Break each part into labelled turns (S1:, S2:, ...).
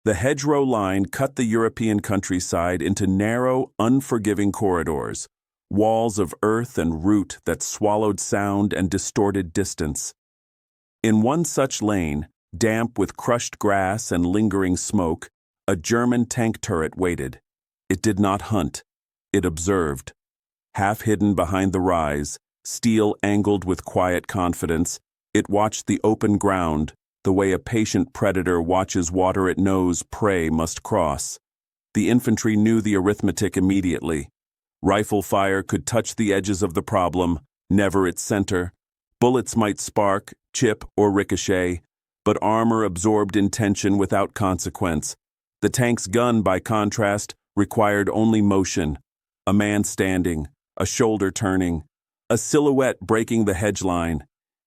S1: The hedgerow line cut the European countryside into narrow, unforgiving corridors, walls of earth and root that swallowed sound and distorted distance. In one such lane, damp with crushed grass and lingering smoke, a German tank turret waited. It did not hunt. It observed. Half hidden behind the rise, steel angled with quiet confidence, it watched the open ground, the way a patient predator watches water it knows prey must cross. The infantry knew the arithmetic immediately. Rifle fire could touch the edges of the problem, never its center. Bullets might spark, chip, or ricochet, but armor absorbed intention without consequence. The tank's gun, by contrast, required only motion. A man standing, a shoulder turning, a silhouette breaking the hedge line.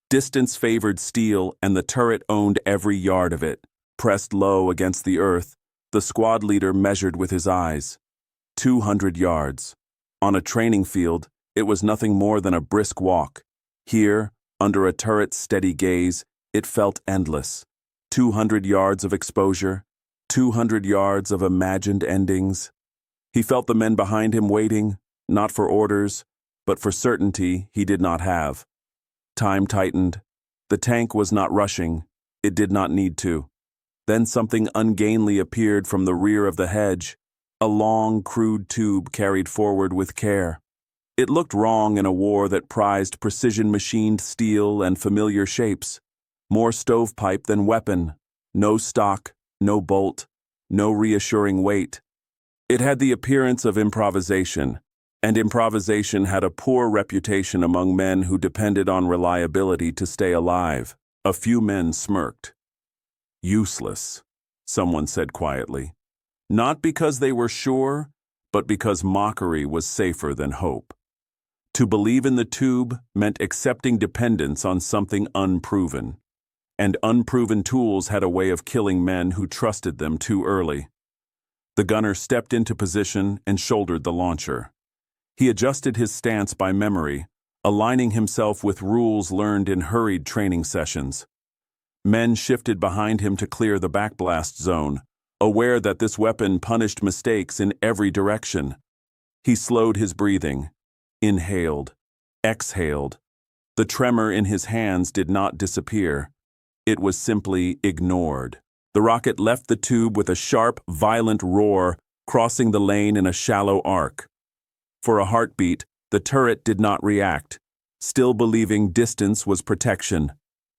S1: Distance favored steel, and the turret owned every yard of it. Pressed low against the earth, the squad leader measured with his eyes. 200 yards. On a training field, it was nothing more than a brisk walk. Here, under a turret's steady gaze, it felt endless. 200 yards of exposure, 200 yards of imagined endings. He felt the men behind him waiting, not for orders, but for certainty he did not have. Time tightened. The tank was not rushing. It did not need to. Then something ungainly appeared from the rear of the hedge, a long, crude tube carried forward with care. It looked wrong in a war that prized precision-machined steel and familiar shapes. More stovepipe than weapon. No stock, no bolt, no reassuring weight. It had the appearance of improvisation, and improvisation had a poor reputation among men who depended on reliability to stay alive. A few men smirked. Useless, someone said quietly. Not because they were sure, but because mockery was safer than hope. To believe in the tube meant accepting dependence on something unproven. And unproven tools had a way of killing men who trusted them too early. The gunner stepped into position and shouldered the launcher. He adjusted his stance by memory, aligning himself with rules learned in hurried training sessions. Men shifted behind him to clear the backblast zone, aware that this weapon punished mistakes in every direction. He slowed his breathing, inhaled, exhaled. The tremor in his hands did not disappear. It was simply ignored. The rocket left the tube with a sharp, violent roar, crossing the lane in a shallow arc. For a heartbeat, the turret did not react, still believing distance was protection.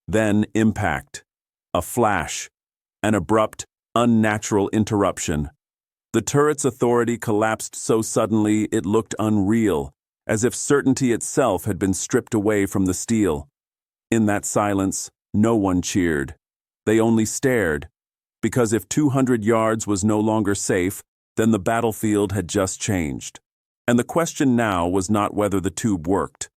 S1: Then impact. A flash. An abrupt, unnatural interruption. The turret's authority collapsed so suddenly it looked unreal, as if certainty itself had been stripped away from the steel. In that silence, no one cheered. They only stared, because if 200 yards was no longer safe, then the battlefield had just changed. And the question now was not whether the tube worked,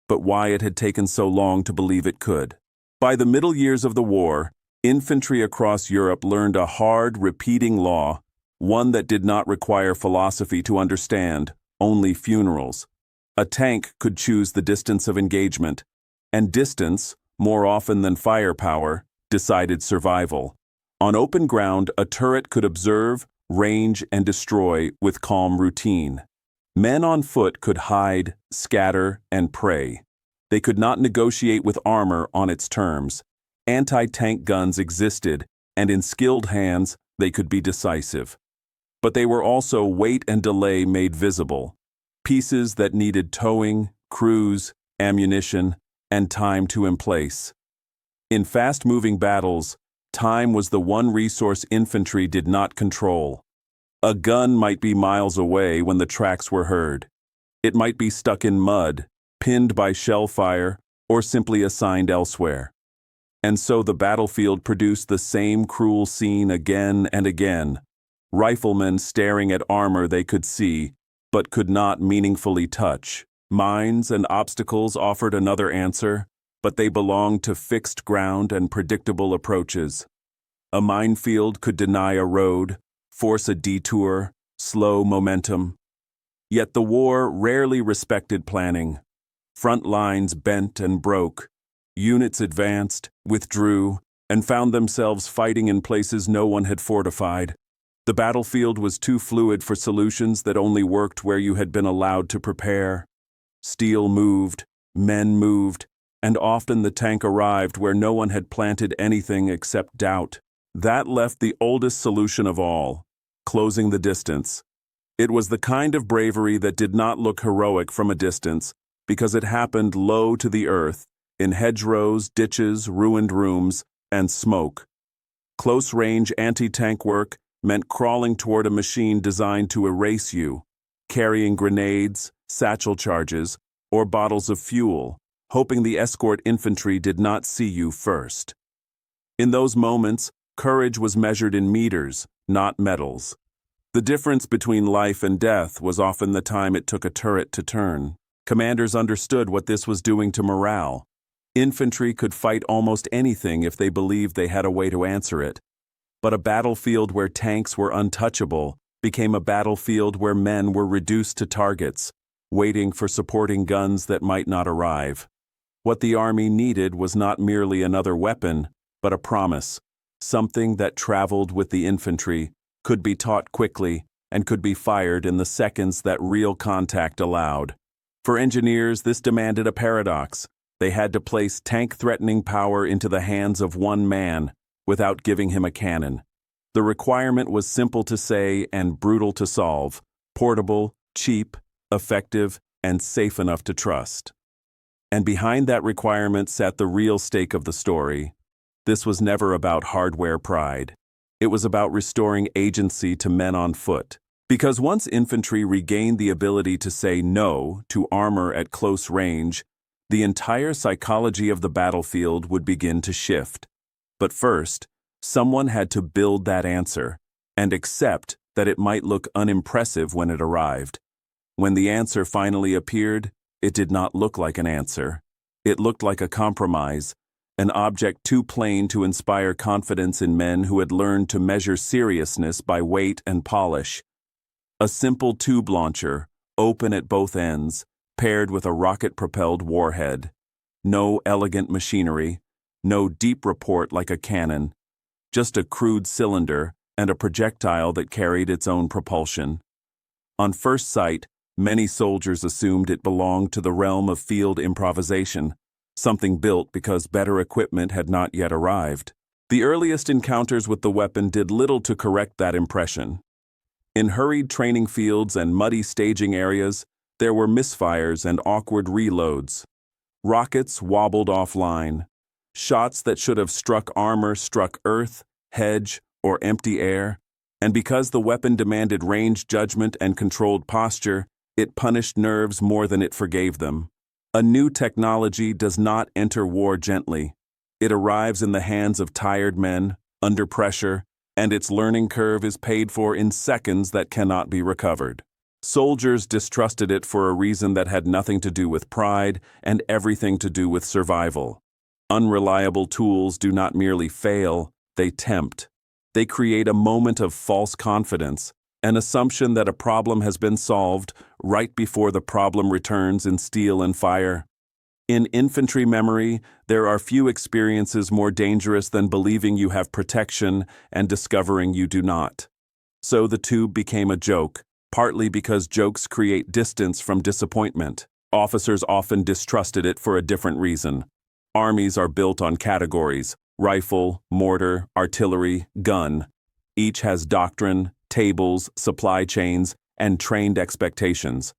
S1: but why it had taken so long to believe it could. By the middle years of the war, infantry across Europe learned a hard, repeating law, one that did not require philosophy to understand, only funerals. A tank could choose the distance of engagement, and distance, more often than firepower, decided survival. On open ground, a turret could observe, range, and destroy with calm routine. Men on foot could hide, scatter, and prey. They could not negotiate with armor on its terms. Anti-tank guns existed, and in skilled hands, they could be decisive. But they were also weight and delay made visible. Pieces that needed towing, crews, ammunition, and time to emplace. In fast-moving battles, time was the one resource infantry did not control. A gun might be miles away when the tracks were heard. It might be stuck in mud, pinned by shell fire, or simply assigned elsewhere. And so the battlefield produced the same cruel scene again and again. Riflemen staring at armor they could see, but could not meaningfully touch. Mines and obstacles offered another answer, but they belonged to fixed ground and predictable approaches. A minefield could deny a road, force a detour, slow momentum. Yet the war rarely respected planning. Front lines bent and broke. Units advanced, withdrew, and found themselves fighting in places no one had fortified. The battlefield was too fluid for solutions that only worked where you had been allowed to prepare. Steel moved, men moved, and often the tank arrived where no one had planted anything except doubt. That left the oldest solution of all: closing the distance. It was the kind of bravery that did not look heroic from a distance, because it happened low to the earth, in hedgerows, ditches, ruined rooms, and smoke. Close-range anti-tank work meant crawling toward a machine designed to erase you, carrying grenades, satchel charges, or bottles of fuel, hoping the escort infantry did not see you first. In those moments, courage was measured in meters, not medals. The difference between life and death was often the time it took a turret to turn. Commanders understood what this was doing to morale. Infantry could fight almost anything if they believed they had a way to answer it. But a battlefield where tanks were untouchable became a battlefield where men were reduced to targets, waiting for supporting guns that might not arrive. What the army needed was not merely another weapon, but a promise, something that traveled with the infantry, could be taught quickly, and could be fired in the seconds that real contact allowed. For engineers, this demanded a paradox. They had to place tank-threatening power into the hands of one man without giving him a cannon. The requirement was simple to say and brutal to solve: portable, cheap, effective, and safe enough to trust. And behind that requirement sat the real stake of the story. This was never about hardware pride. It was about restoring agency to men on foot. Because once infantry regained the ability to say no to armor at close range, the entire psychology of the battlefield would begin to shift. But first, someone had to build that answer and accept that it might look unimpressive when it arrived. When the answer finally appeared, it did not look like an answer. It looked like a compromise, an object too plain to inspire confidence in men who had learned to measure seriousness by weight and polish. A simple tube launcher, open at both ends, paired with a rocket-propelled warhead. No elegant machinery, no deep report like a cannon, just a crude cylinder and a projectile that carried its own propulsion. On first sight, many soldiers assumed it belonged to the realm of field improvisation, something built because better equipment had not yet arrived. The earliest encounters with the weapon did little to correct that impression. In hurried training fields and muddy staging areas, there were misfires and awkward reloads. Rockets wobbled offline. Shots that should have struck armor struck earth, hedge, or empty air. And because the weapon demanded range judgment and controlled posture, it punished nerves more than it forgave them. A new technology does not enter war gently. It arrives in the hands of tired men, under pressure, and its learning curve is paid for in seconds that cannot be recovered. Soldiers distrusted it for a reason that had nothing to do with pride and everything to do with survival. Unreliable tools do not merely fail, they tempt. They create a moment of false confidence, an assumption that a problem has been solved right before the problem returns in steel and fire. In infantry memory, there are few experiences more dangerous than believing you have protection and discovering you do not. So the tube became a joke, partly because jokes create distance from disappointment. Officers often distrusted it for a different reason. Armies are built on categories: rifle, mortar, artillery, gun. Each has doctrine, tables, supply chains, and trained expectations.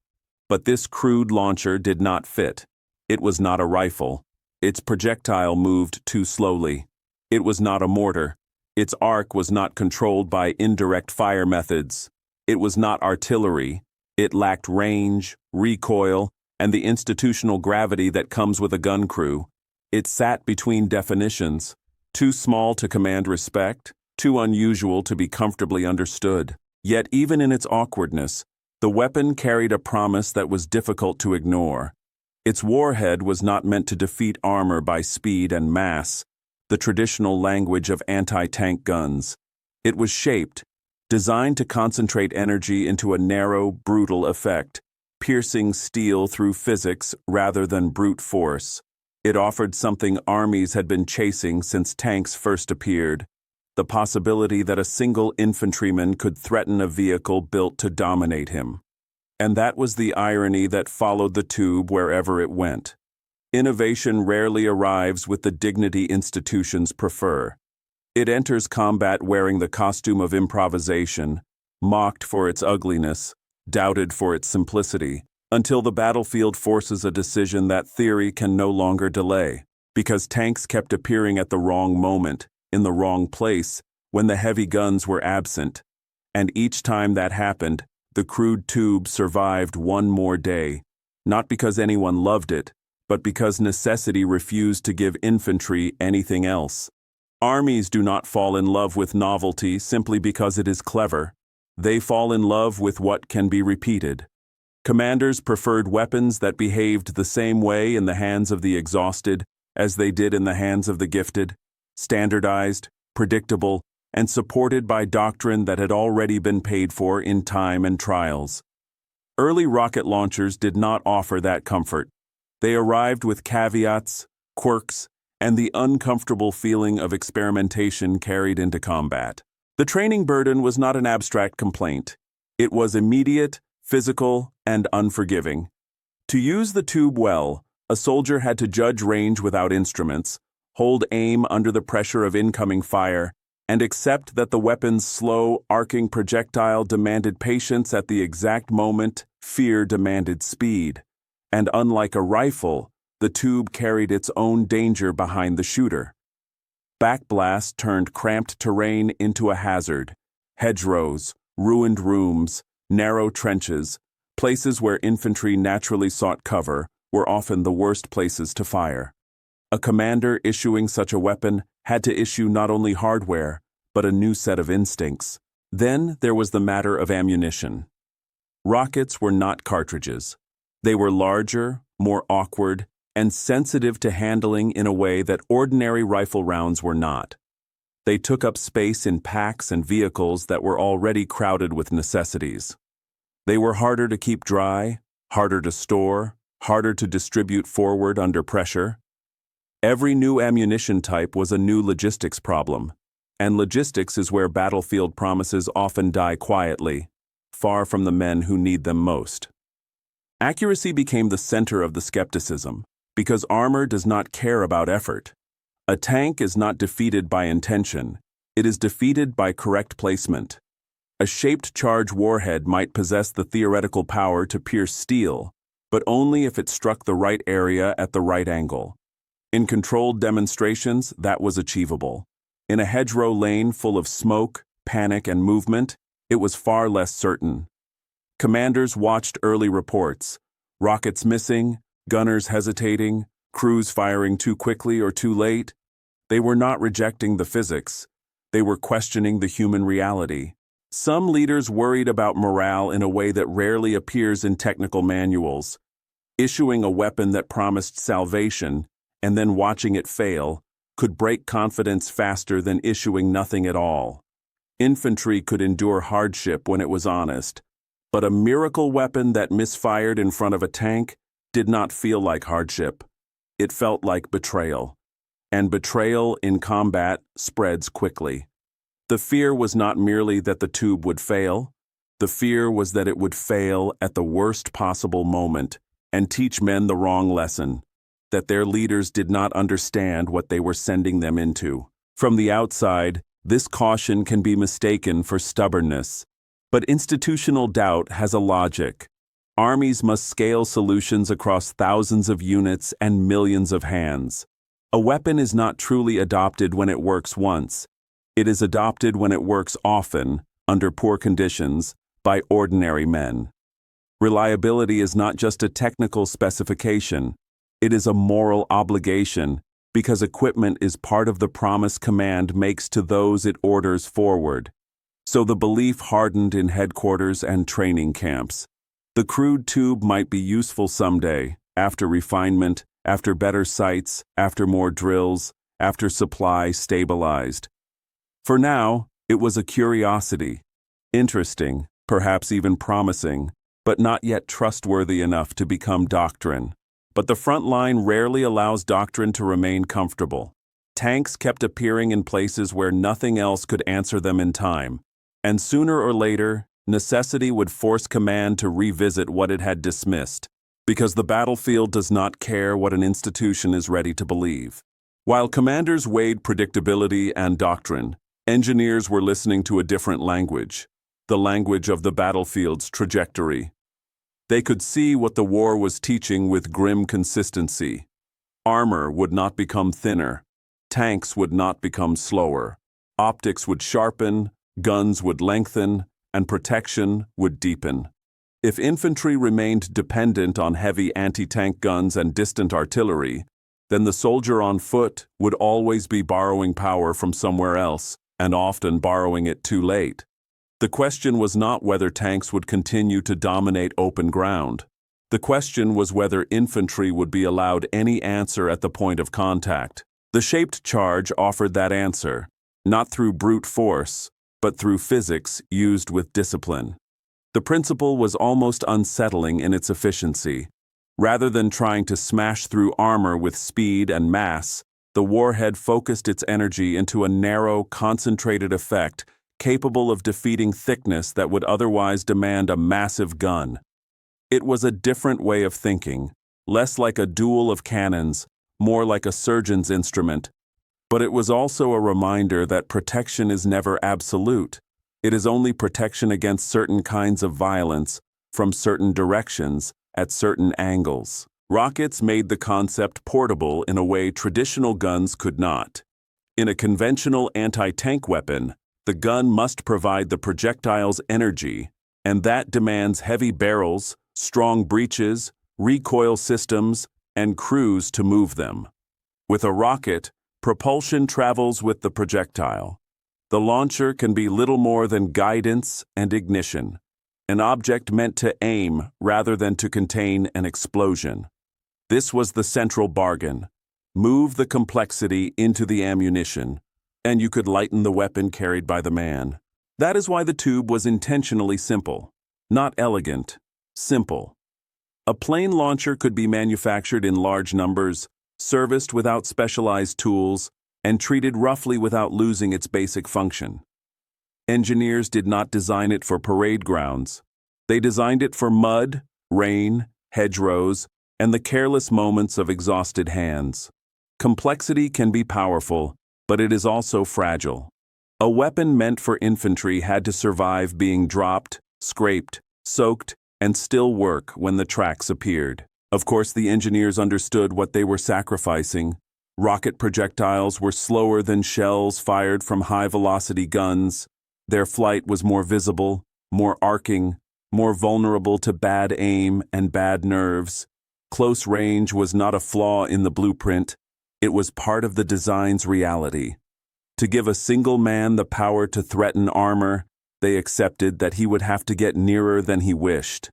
S1: But this crude launcher did not fit. It was not a rifle. Its projectile moved too slowly. It was not a mortar. Its arc was not controlled by indirect fire methods. It was not artillery. It lacked range, recoil, and the institutional gravity that comes with a gun crew. It sat between definitions, too small to command respect, too unusual to be comfortably understood. Yet even in its awkwardness, the weapon carried a promise that was difficult to ignore. Its warhead was not meant to defeat armor by speed and mass, the traditional language of anti-tank guns. It was shaped, designed to concentrate energy into a narrow, brutal effect, piercing steel through physics rather than brute force. It offered something armies had been chasing since tanks first appeared: the possibility that a single infantryman could threaten a vehicle built to dominate him. And that was the irony that followed the tube wherever it went. Innovation rarely arrives with the dignity institutions prefer. It enters combat wearing the costume of improvisation, mocked for its ugliness, doubted for its simplicity, until the battlefield forces a decision that theory can no longer delay, because tanks kept appearing at the wrong moment, in the wrong place, when the heavy guns were absent. And each time that happened, the crude tube survived one more day, not because anyone loved it, but because necessity refused to give infantry anything else. Armies do not fall in love with novelty simply because it is clever. They fall in love with what can be repeated. Commanders preferred weapons that behaved the same way in the hands of the exhausted as they did in the hands of the gifted, standardized, predictable, and supported by doctrine that had already been paid for in time and trials. Early rocket launchers did not offer that comfort. They arrived with caveats, quirks, and the uncomfortable feeling of experimentation carried into combat. The training burden was not an abstract complaint. It was immediate, physical, and unforgiving. To use the tube well, a soldier had to judge range without instruments, hold aim under the pressure of incoming fire, and accept that the weapon's slow, arcing projectile demanded patience at the exact moment fear demanded speed. And unlike a rifle, the tube carried its own danger behind the shooter. Backblast turned cramped terrain into a hazard. Hedgerows, ruined rooms, narrow trenches, places where infantry naturally sought cover, were often the worst places to fire. A commander issuing such a weapon had to issue not only hardware, but a new set of instincts. Then there was the matter of ammunition. Rockets were not cartridges. They were larger, more awkward, and sensitive to handling in a way that ordinary rifle rounds were not. They took up space in packs and vehicles that were already crowded with necessities. They were harder to keep dry, harder to store, harder to distribute forward under pressure. Every new ammunition type was a new logistics problem, and logistics is where battlefield promises often die quietly, far from the men who need them most. Accuracy became the center of the skepticism, because armor does not care about effort. A tank is not defeated by intention, it is defeated by correct placement. A shaped charge warhead might possess the theoretical power to pierce steel, but only if it struck the right area at the right angle. In controlled demonstrations, that was achievable. In a hedgerow lane full of smoke, panic, and movement, it was far less certain. Commanders watched early reports: rockets missing, gunners hesitating, crews firing too quickly or too late. They were not rejecting the physics. They were questioning the human reality. Some leaders worried about morale in a way that rarely appears in technical manuals. Issuing a weapon that promised salvation, and then watching it fail, could break confidence faster than issuing nothing at all. Infantry could endure hardship when it was honest, but a miracle weapon that misfired in front of a tank did not feel like hardship. It felt like betrayal. And betrayal in combat spreads quickly. The fear was not merely that the tube would fail. The fear was that it would fail at the worst possible moment and teach men the wrong lesson, that their leaders did not understand what they were sending them into. From the outside, this caution can be mistaken for stubbornness. But institutional doubt has a logic. Armies must scale solutions across thousands of units and millions of hands. A weapon is not truly adopted when it works once. It is adopted when it works often, under poor conditions, by ordinary men. Reliability is not just a technical specification. It is a moral obligation, because equipment is part of the promise command makes to those it orders forward. So the belief hardened in headquarters and training camps. The crude tube might be useful someday, after refinement, after better sights, after more drills, after supply stabilized. For now, it was a curiosity, interesting, perhaps even promising, but not yet trustworthy enough to become doctrine. But the front line rarely allows doctrine to remain comfortable. Tanks kept appearing in places where nothing else could answer them in time, and sooner or later, necessity would force command to revisit what it had dismissed, because the battlefield does not care what an institution is ready to believe. While commanders weighed predictability and doctrine, engineers were listening to a different language, the language of the battlefield's trajectory. They could see what the war was teaching with grim consistency. Armor would not become thinner. Tanks would not become slower. Optics would sharpen, guns would lengthen, and protection would deepen. If infantry remained dependent on heavy anti-tank guns and distant artillery, then the soldier on foot would always be borrowing power from somewhere else, and often borrowing it too late. The question was not whether tanks would continue to dominate open ground. The question was whether infantry would be allowed any answer at the point of contact. The shaped charge offered that answer, not through brute force, but through physics used with discipline. The principle was almost unsettling in its efficiency. Rather than trying to smash through armor with speed and mass, the warhead focused its energy into a narrow, concentrated effect capable of defeating thickness that would otherwise demand a massive gun. It was a different way of thinking, less like a duel of cannons, more like a surgeon's instrument. But it was also a reminder that protection is never absolute. It is only protection against certain kinds of violence, from certain directions, at certain angles. Rockets made the concept portable in a way traditional guns could not. In a conventional anti-tank weapon, the gun must provide the projectile's energy, and that demands heavy barrels, strong breeches, recoil systems, and crews to move them. With a rocket, propulsion travels with the projectile. The launcher can be little more than guidance and ignition, an object meant to aim rather than to contain an explosion. This was the central bargain. Move the complexity into the ammunition, and you could lighten the weapon carried by the man. That is why the tube was intentionally simple. Not elegant, simple. A plane launcher could be manufactured in large numbers, serviced without specialized tools, and treated roughly without losing its basic function. Engineers did not design it for parade grounds. They designed it for mud, rain, hedgerows, and the careless moments of exhausted hands. Complexity can be powerful, but it is also fragile. A weapon meant for infantry had to survive being dropped, scraped, soaked, and still work when the tracks appeared. Of course, the engineers understood what they were sacrificing. Rocket projectiles were slower than shells fired from high-velocity guns. Their flight was more visible, more arcing, more vulnerable to bad aim and bad nerves. Close range was not a flaw in the blueprint. It was part of the design's reality. To give a single man the power to threaten armor, they accepted that he would have to get nearer than he wished.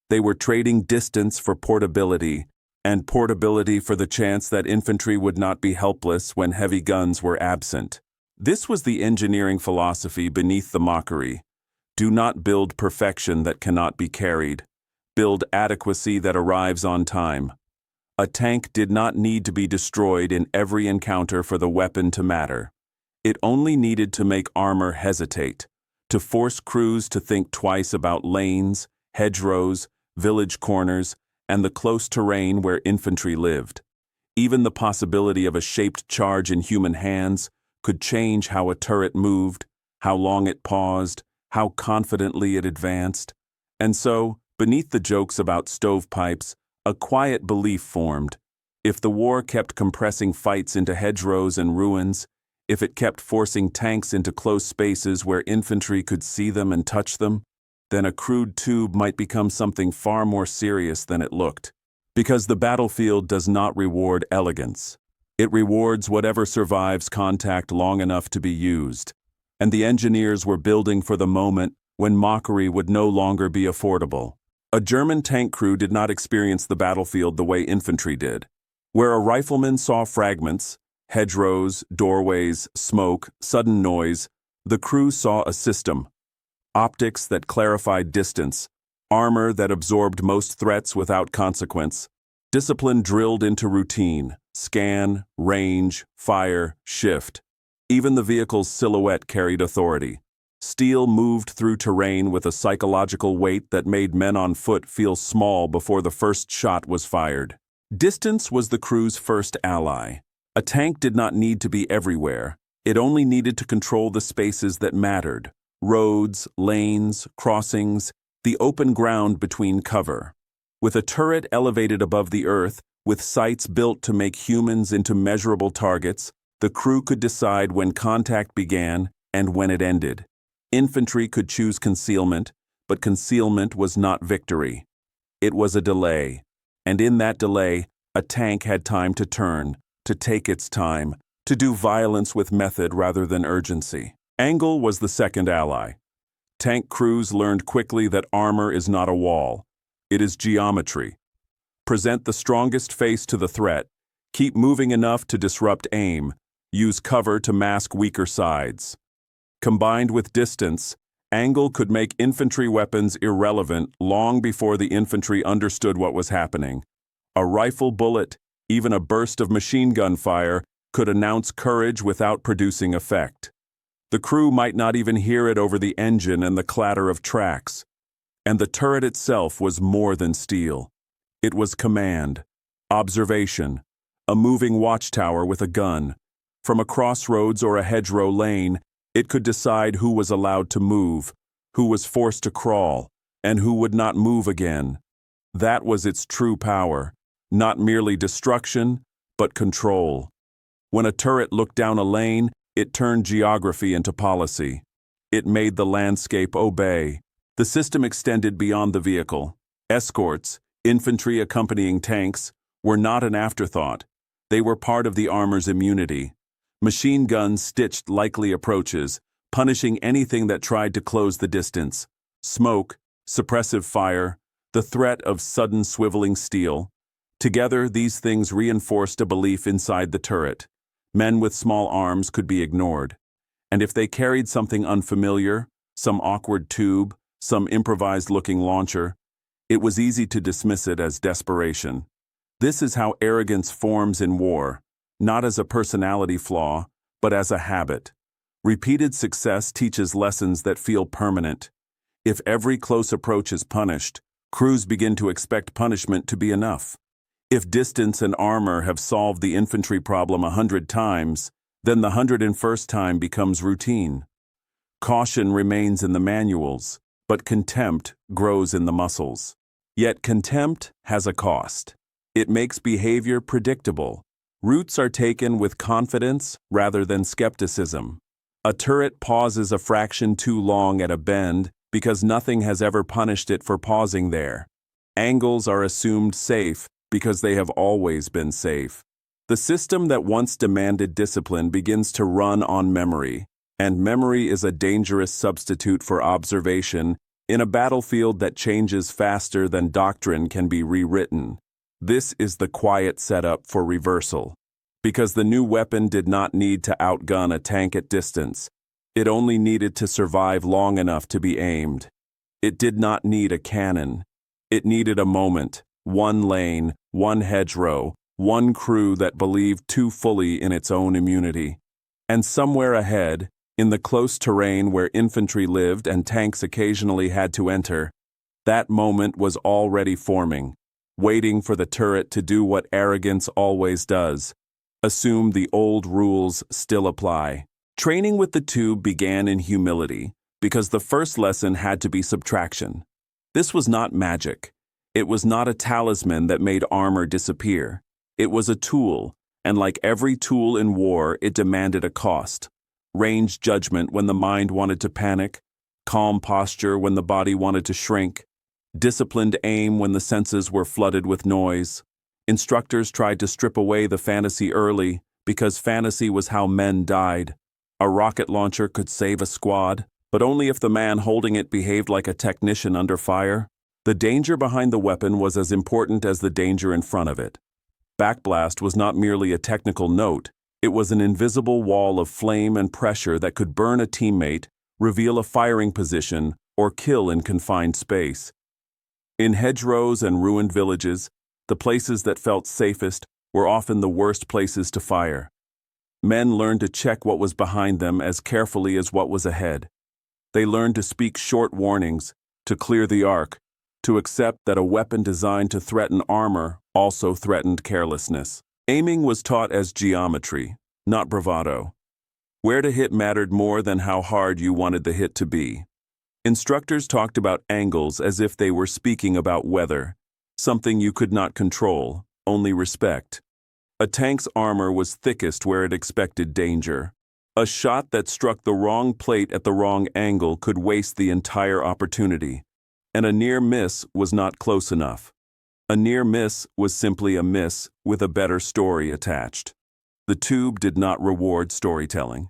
S1: They were trading distance for portability, and portability for the chance that infantry would not be helpless when heavy guns were absent. This was the engineering philosophy beneath the mockery. Do not build perfection that cannot be carried. Build adequacy that arrives on time. A tank did not need to be destroyed in every encounter for the weapon to matter. It only needed to make armor hesitate, to force crews to think twice about lanes, hedgerows, village corners, and the close terrain where infantry lived. Even the possibility of a shaped charge in human hands could change how a turret moved, how long it paused, how confidently it advanced. And so, beneath the jokes about stovepipes, a quiet belief formed. If the war kept compressing fights into hedgerows and ruins, if it kept forcing tanks into close spaces where infantry could see them and touch them, then a crude tube might become something far more serious than it looked. Because the battlefield does not reward elegance. It rewards whatever survives contact long enough to be used. And the engineers were building for the moment when mockery would no longer be affordable. A German tank crew did not experience the battlefield the way infantry did. Where a rifleman saw fragments, hedgerows, doorways, smoke, sudden noise, the crew saw a system. Optics that clarified distance, armor that absorbed most threats without consequence, Discipline drilled into routine: scan, range, fire, shift. Even the vehicle's silhouette carried authority. Steel moved through terrain with a psychological weight that made men on foot feel small before the first shot was fired. Distance was the crew's first ally. A tank did not need to be everywhere. It only needed to control the spaces that mattered: roads, lanes, crossings, the open ground between cover. With a turret elevated above the earth, with sights built to make humans into measurable targets, the crew could decide when contact began and when it ended. Infantry could choose concealment, but concealment was not victory. It was a delay, and in that delay, a tank had time to turn, to take its time, to do violence with method rather than urgency. Angle was the second ally. Tank crews learned quickly that armor is not a wall. It is geometry. Present the strongest face to the threat. Keep moving enough to disrupt aim. Use cover to mask weaker sides. Combined with distance, angle could make infantry weapons irrelevant long before the infantry understood what was happening. A rifle bullet, even a burst of machine gun fire, could announce courage without producing effect. The crew might not even hear it over the engine and the clatter of tracks. And the turret itself was more than steel. It was command, observation, a moving watchtower with a gun. From a crossroads or a hedgerow lane, it could decide who was allowed to move, who was forced to crawl, and who would not move again. That was its true power, not merely destruction, but control. When a turret looked down a lane, it turned geography into policy. It made the landscape obey. The system extended beyond the vehicle. Escorts, infantry accompanying tanks, were not an afterthought. They were part of the armor's immunity. Machine guns stitched likely approaches, punishing anything that tried to close the distance. Smoke, suppressive fire, the threat of sudden swiveling steel. Together, these things reinforced a belief inside the turret. Men with small arms could be ignored. And if they carried something unfamiliar, some awkward tube, some improvised-looking launcher, it was easy to dismiss it as desperation. This is how arrogance forms in war, not as a personality flaw, but as a habit. Repeated success teaches lessons that feel permanent. If every close approach is punished, crews begin to expect punishment to be enough. If distance and armor have solved the infantry problem 100 times, then the 101st time becomes routine. Caution remains in the manuals, but contempt grows in the muscles. Yet contempt has a cost. It makes behavior predictable. Routes are taken with confidence rather than skepticism. A turret pauses a fraction too long at a bend because nothing has ever punished it for pausing there. Angles are assumed safe because they have always been safe. The system that once demanded discipline begins to run on memory, and memory is a dangerous substitute for observation in a battlefield that changes faster than doctrine can be rewritten. This is the quiet setup for reversal. Because the new weapon did not need to outgun a tank at distance. It only needed to survive long enough to be aimed. It did not need a cannon. It needed a moment, one lane, one hedgerow, one crew that believed too fully in its own immunity. And somewhere ahead, in the close terrain where infantry lived and tanks occasionally had to enter, that moment was already forming, waiting for the turret to do what arrogance always does: assume the old rules still apply. Training with the tube began in humility, because the first lesson had to be subtraction. This was not magic. It was not a talisman that made armor disappear. It was a tool, and like every tool in war, it demanded a cost. Range judgment when the mind wanted to panic, calm posture when the body wanted to shrink, disciplined aim when the senses were flooded with noise. Instructors tried to strip away the fantasy early because fantasy was how men died. A rocket launcher could save a squad, but only if the man holding it behaved like a technician under fire. The danger behind the weapon was as important as the danger in front of it. Backblast was not merely a technical note, it was an invisible wall of flame and pressure that could burn a teammate, reveal a firing position, or kill in confined space. In hedgerows and ruined villages, the places that felt safest were often the worst places to fire. Men learned to check what was behind them as carefully as what was ahead. They learned to speak short warnings, to clear the arc, to accept that a weapon designed to threaten armor also threatened carelessness. Aiming was taught as geometry, not bravado. Where to hit mattered more than how hard you wanted the hit to be. Instructors talked about angles as if they were speaking about weather, something you could not control, only respect. A tank's armor was thickest where it expected danger. A shot that struck the wrong plate at the wrong angle could waste the entire opportunity. And a near miss was not close enough. A near miss was simply a miss with a better story attached. The tube did not reward storytelling.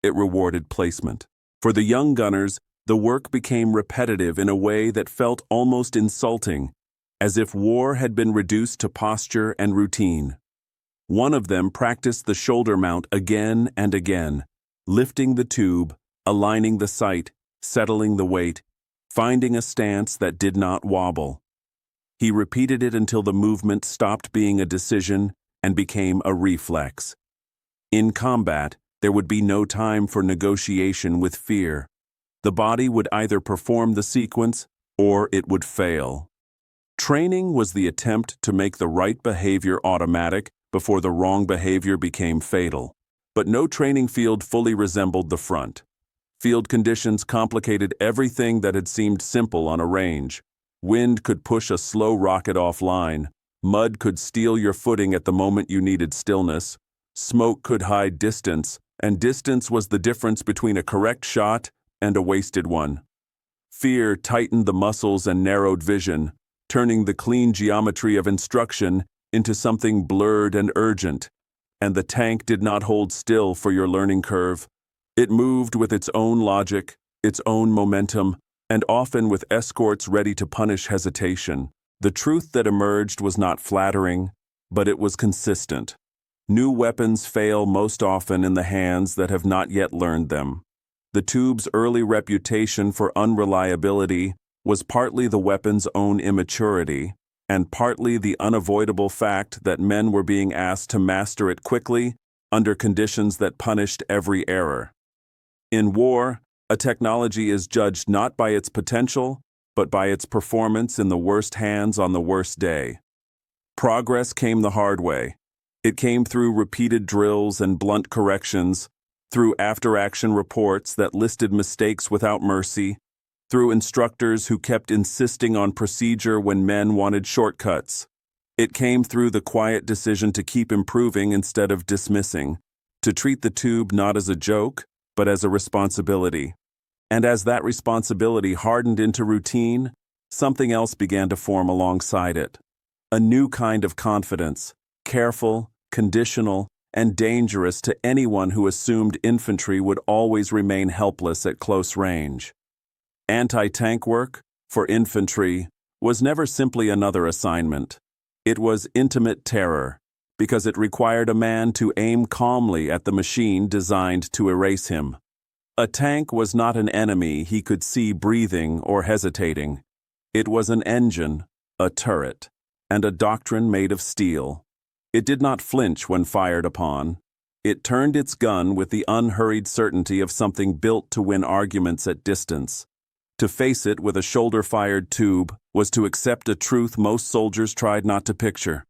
S1: It rewarded placement. For the young gunners, the work became repetitive in a way that felt almost insulting, as if war had been reduced to posture and routine. One of them practiced the shoulder mount again and again, lifting the tube, aligning the sight, settling the weight, finding a stance that did not wobble. He repeated it until the movement stopped being a decision and became a reflex. In combat, there would be no time for negotiation with fear. The body would either perform the sequence or it would fail. Training was the attempt to make the right behavior automatic before the wrong behavior became fatal. But no training field fully resembled the front. Field conditions complicated everything that had seemed simple on a range. Wind could push a slow rocket offline. Mud could steal your footing at the moment you needed stillness. Smoke could hide distance, and distance was the difference between a correct shot and a wasted one. Fear tightened the muscles and narrowed vision, turning the clean geometry of instruction into something blurred and urgent. And the tank did not hold still for your learning curve. It moved with its own logic, its own momentum, and often with escorts ready to punish hesitation. The truth that emerged was not flattering, but it was consistent. New weapons fail most often in the hands that have not yet learned them. The tube's early reputation for unreliability was partly the weapon's own immaturity, and partly the unavoidable fact that men were being asked to master it quickly under conditions that punished every error. In war, a technology is judged not by its potential, but by its performance in the worst hands on the worst day. Progress came the hard way. It came through repeated drills and blunt corrections, through after-action reports that listed mistakes without mercy, through instructors who kept insisting on procedure when men wanted shortcuts. It came through the quiet decision to keep improving instead of dismissing, to treat the tube not as a joke, but as a responsibility. And as that responsibility hardened into routine, something else began to form alongside it. A new kind of confidence, careful, conditional, and dangerous to anyone who assumed infantry would always remain helpless at close range. Anti-tank work, for infantry, was never simply another assignment. It was intimate terror, because it required a man to aim calmly at the machine designed to erase him. A tank was not an enemy he could see breathing or hesitating. It was an engine, a turret, and a doctrine made of steel. It did not flinch when fired upon. It turned its gun with the unhurried certainty of something built to win arguments at distance. To face it with a shoulder-fired tube was to accept a truth most soldiers tried not to picture.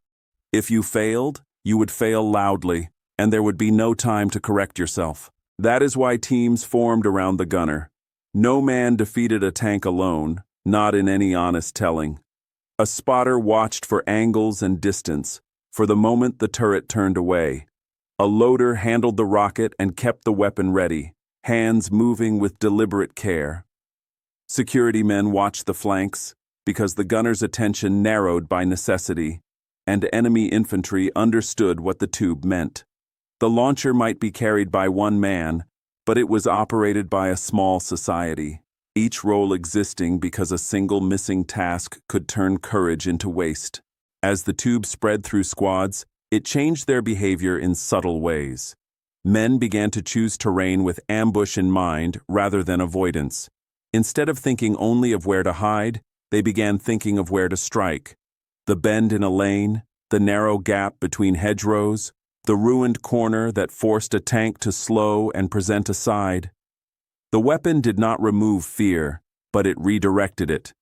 S1: If you failed, you would fail loudly, and there would be no time to correct yourself. That is why teams formed around the gunner. No man defeated a tank alone, not in any honest telling. A spotter watched for angles and distance, for the moment the turret turned away. A loader handled the rocket and kept the weapon ready, hands moving with deliberate care. Security men watched the flanks, because the gunner's attention narrowed by necessity, and enemy infantry understood what the tube meant. The launcher might be carried by one man, but it was operated by a small society, each role existing because a single missing task could turn courage into waste. As the tube spread through squads, it changed their behavior in subtle ways. Men began to choose terrain with ambush in mind rather than avoidance. Instead of thinking only of where to hide, they began thinking of where to strike. The bend in a lane, the narrow gap between hedgerows, the ruined corner that forced a tank to slow and present a side. The weapon did not remove fear, but it redirected it.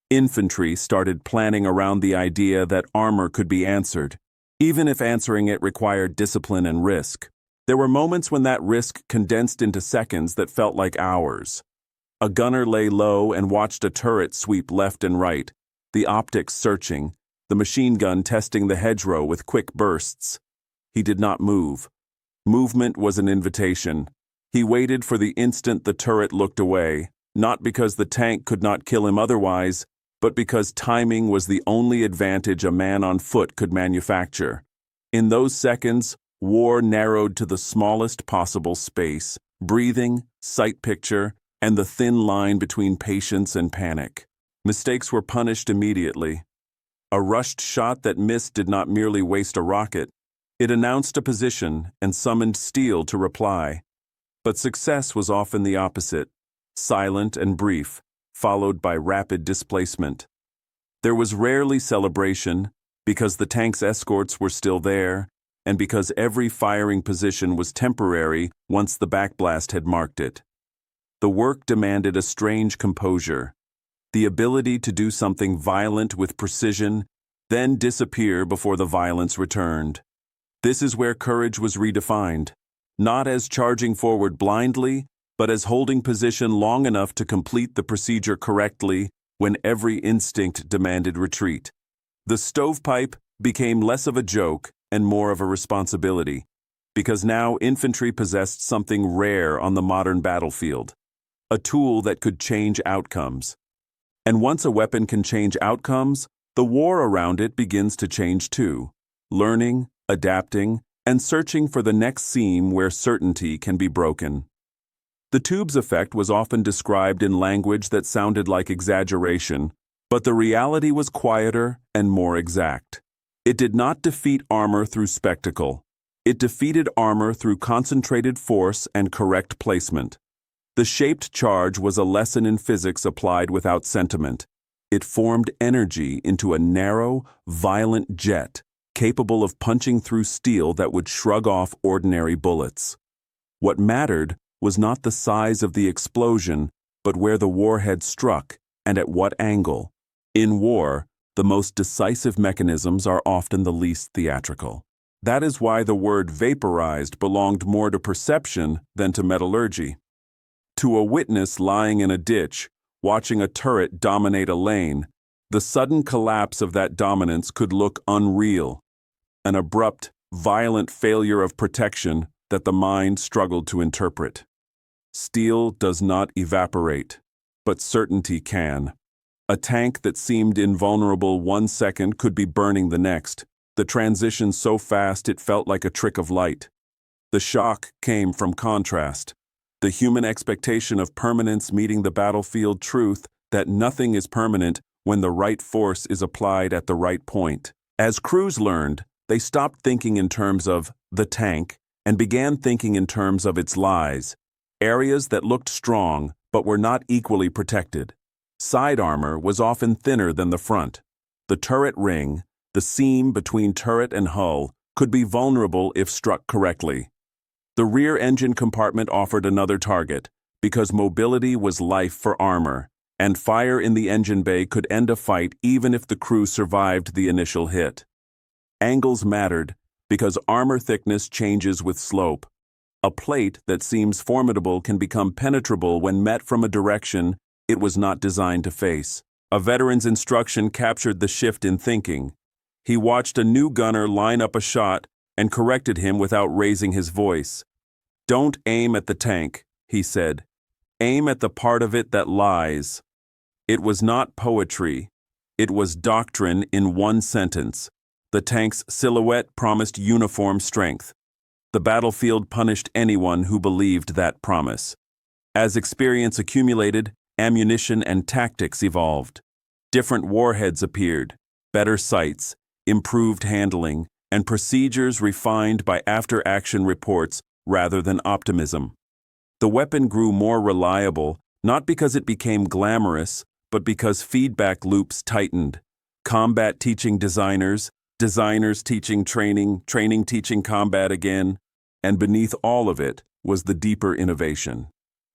S1: Infantry started planning around the idea that armor could be answered, even if answering it required discipline and risk. There were moments when that risk condensed into seconds that felt like hours. A gunner lay low and watched a turret sweep left and right, the optics searching, the machine gun testing the hedgerow with quick bursts. He did not move. Movement was an invitation. He waited for the instant the turret looked away, not because the tank could not kill him otherwise, but because timing was the only advantage a man on foot could manufacture. In those seconds, war narrowed to the smallest possible space, breathing, sight picture, and the thin line between patience and panic. Mistakes were punished immediately. A rushed shot that missed did not merely waste a rocket. It announced a position and summoned steel to reply. But success was often the opposite, silent and brief, followed by rapid displacement. There was rarely celebration, because the tank's escorts were still there, and because every firing position was temporary once the backblast had marked it. The work demanded a strange composure, the ability to do something violent with precision, then disappear before the violence returned. This is where courage was redefined, not as charging forward blindly, but as holding position long enough to complete the procedure correctly when every instinct demanded retreat. The stovepipe became less of a joke and more of a responsibility, because now infantry possessed something rare on the modern battlefield, a tool that could change outcomes. And once a weapon can change outcomes, the war around it begins to change too, learning, adapting, and searching for the next seam where certainty can be broken. The tube's effect was often described in language that sounded like exaggeration, but the reality was quieter and more exact. It did not defeat armor through spectacle. It defeated armor through concentrated force and correct placement. The shaped charge was a lesson in physics applied without sentiment. It formed energy into a narrow, violent jet, capable of punching through steel that would shrug off ordinary bullets. What mattered was not the size of the explosion, but where the warhead struck and at what angle. In war, the most decisive mechanisms are often the least theatrical. That is why the word vaporized belonged more to perception than to metallurgy. To a witness lying in a ditch, watching a turret dominate a lane, the sudden collapse of that dominance could look unreal, an abrupt, violent failure of protection that the mind struggled to interpret. Steel does not evaporate, but certainty can. A tank that seemed invulnerable 1 second could be burning the next, the transition so fast it felt like a trick of light. The shock came from contrast, the human expectation of permanence meeting the battlefield truth that nothing is permanent when the right force is applied at the right point. As crews learned, they stopped thinking in terms of the tank and began thinking in terms of its lies, areas that looked strong but were not equally protected. Side armor was often thinner than the front. The turret ring, the seam between turret and hull, could be vulnerable if struck correctly. The rear engine compartment offered another target, because mobility was life for armor, and fire in the engine bay could end a fight even if the crew survived the initial hit. Angles mattered, because armor thickness changes with slope. A plate that seems formidable can become penetrable when met from a direction it was not designed to face. A veteran's instruction captured the shift in thinking. He watched a new gunner line up a shot and corrected him without raising his voice. "Don't aim at the tank," he said. "Aim at the part of it that lies." It was not poetry. It was doctrine in one sentence. The tank's silhouette promised uniform strength. The battlefield punished anyone who believed that promise. As experience accumulated, ammunition and tactics evolved. Different warheads appeared, better sights, improved handling, and procedures refined by after-action reports rather than optimism. The weapon grew more reliable, not because it became glamorous, but because feedback loops tightened. Combat teaching designers, designers teaching training, training teaching combat again, and beneath all of it was the deeper innovation.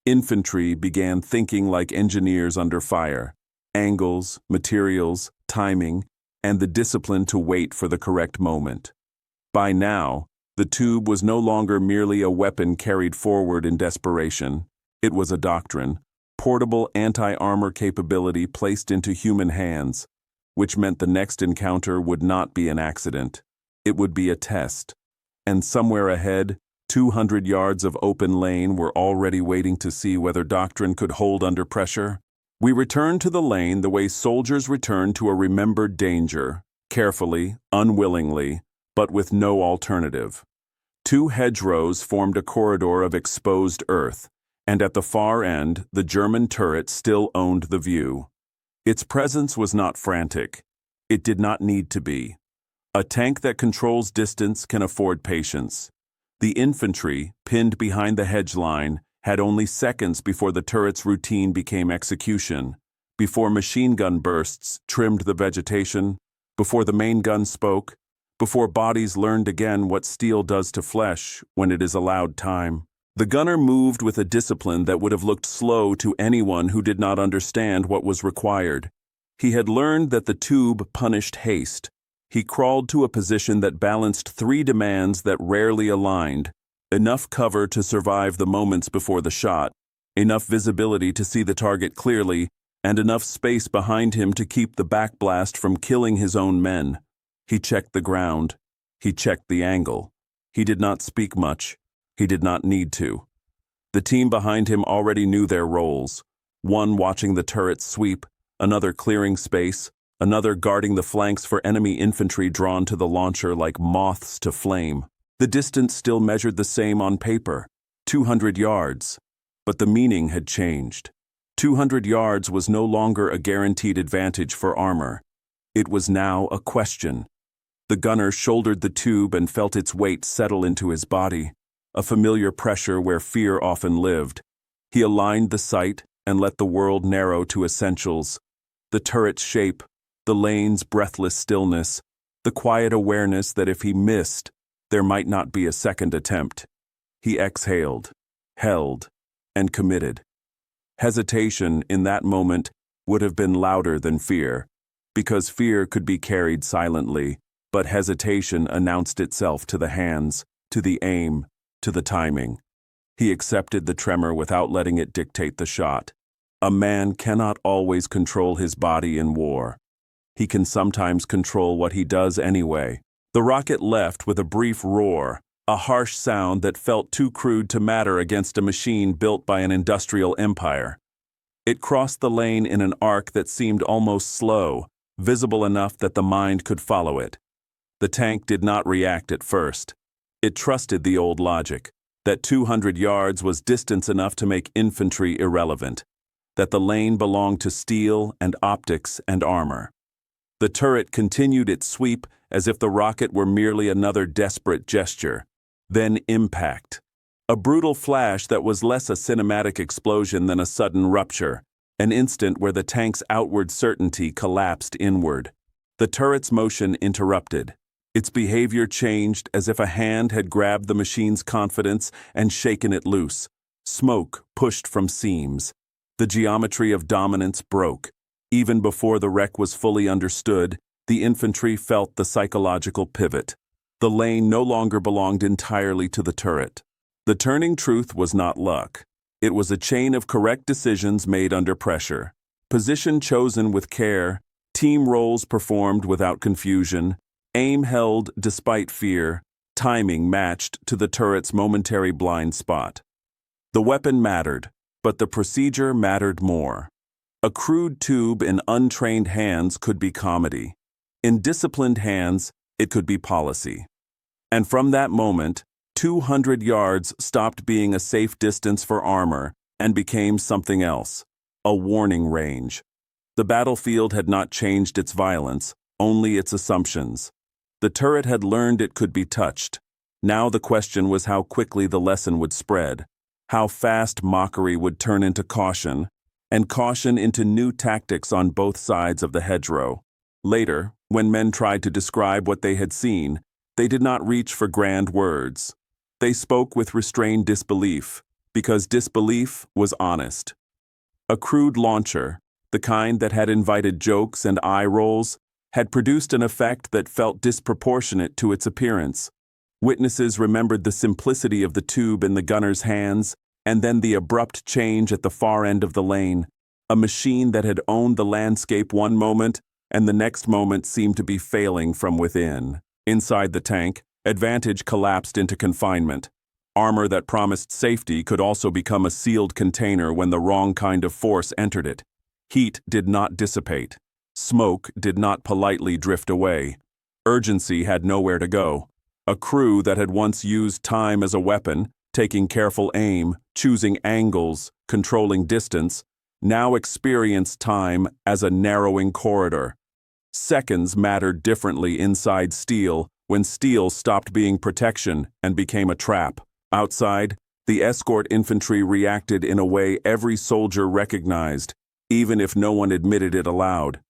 S1: Infantry began thinking like engineers under fire: angles, materials, timing, and the discipline to wait for the correct moment. By now, the tube was no longer merely a weapon carried forward in desperation. It was a doctrine, portable anti-armor capability placed into human hands, which meant the next encounter would not be an accident. It would be a test. And somewhere ahead, 200 yards of open lane were already waiting to see whether doctrine could hold under pressure. We returned to the lane the way soldiers return to a remembered danger, carefully, unwillingly, but with no alternative. 2 hedgerows formed a corridor of exposed earth, and at the far end, the German turret still owned the view. Its presence was not frantic. It did not need to be. A tank that controls distance can afford patience. The infantry, pinned behind the hedge line, had only seconds before the turret's routine became execution, before machine gun bursts trimmed the vegetation, before the main gun spoke, before bodies learned again what steel does to flesh when it is allowed time. The gunner moved with a discipline that would have looked slow to anyone who did not understand what was required. He had learned that the tube punished haste. He crawled to a position that balanced 3 demands that rarely aligned: enough cover to survive the moments before the shot, enough visibility to see the target clearly, and enough space behind him to keep the backblast from killing his own men. He checked the ground. He checked the angle. He did not speak much. He did not need to. The team behind him already knew their roles: one watching the turret sweep, another clearing space, another guarding the flanks for enemy infantry drawn to the launcher like moths to flame. The distance still measured the same on paper: 200 yards. But the meaning had changed. 200 yards was no longer a guaranteed advantage for armor. It was now a question. The gunner shouldered the tube and felt its weight settle into his body, a familiar pressure where fear often lived. He aligned the sight and let the world narrow to essentials: the turret's shape, the lane's breathless stillness, the quiet awareness that if he missed, there might not be a second attempt. He exhaled, held, and committed. Hesitation in that moment would have been louder than fear, because fear could be carried silently, but hesitation announced itself to the hands, to the aim, to the timing. He accepted the tremor without letting it dictate the shot. A man cannot always control his body in war. He can sometimes control what he does anyway. The rocket left with a brief roar, a harsh sound that felt too crude to matter against a machine built by an industrial empire. It crossed the lane in an arc that seemed almost slow, visible enough that the mind could follow it. The tank did not react at first. It trusted the old logic, that 200 yards was distance enough to make infantry irrelevant, that the lane belonged to steel and optics and armor. The turret continued its sweep as if the rocket were merely another desperate gesture. Then impact. A brutal flash that was less a cinematic explosion than a sudden rupture, an instant where the tank's outward certainty collapsed inward. The turret's motion interrupted. Its behavior changed as if a hand had grabbed the machine's confidence and shaken it loose. Smoke pushed from seams. The geometry of dominance broke. Even before the wreck was fully understood, the infantry felt the psychological pivot. The lane no longer belonged entirely to the turret. The turning truth was not luck. It was a chain of correct decisions made under pressure. Position chosen with care, team roles performed without confusion, aim held despite fear, timing matched to the turret's momentary blind spot. The weapon mattered, but the procedure mattered more. A crude tube in untrained hands could be comedy. In disciplined hands, it could be policy. And from that moment, 200 yards stopped being a safe distance for armor and became something else, a warning range. The battlefield had not changed its violence, only its assumptions. The turret had learned it could be touched. Now the question was how quickly the lesson would spread, how fast mockery would turn into caution, and caution into new tactics on both sides of the hedgerow. Later, when men tried to describe what they had seen, they did not reach for grand words. They spoke with restrained disbelief, because disbelief was honest. A crude launcher, the kind that had invited jokes and eye rolls, had produced an effect that felt disproportionate to its appearance. Witnesses remembered the simplicity of the tube in the gunner's hands, and then the abrupt change at the far end of the lane, a machine that had owned the landscape one moment, and the next moment seemed to be failing from within. Inside the tank, advantage collapsed into confinement. Armor that promised safety could also become a sealed container when the wrong kind of force entered it. Heat did not dissipate. Smoke did not politely drift away. Urgency had nowhere to go. A crew that had once used time as a weapon, taking careful aim, choosing angles, controlling distance, now experienced time as a narrowing corridor. Seconds mattered differently inside steel when steel stopped being protection and became a trap. Outside, the escort infantry reacted in a way every soldier recognized, even if no one admitted it aloud.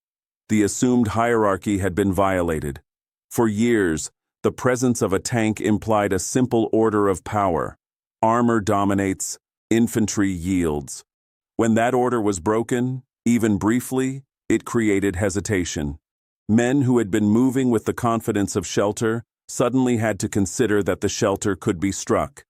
S1: The assumed hierarchy had been violated. For years, the presence of a tank implied a simple order of power. Armor dominates, infantry yields. When that order was broken, even briefly, it created hesitation. Men who had been moving with the confidence of shelter suddenly had to consider that the shelter could be struck.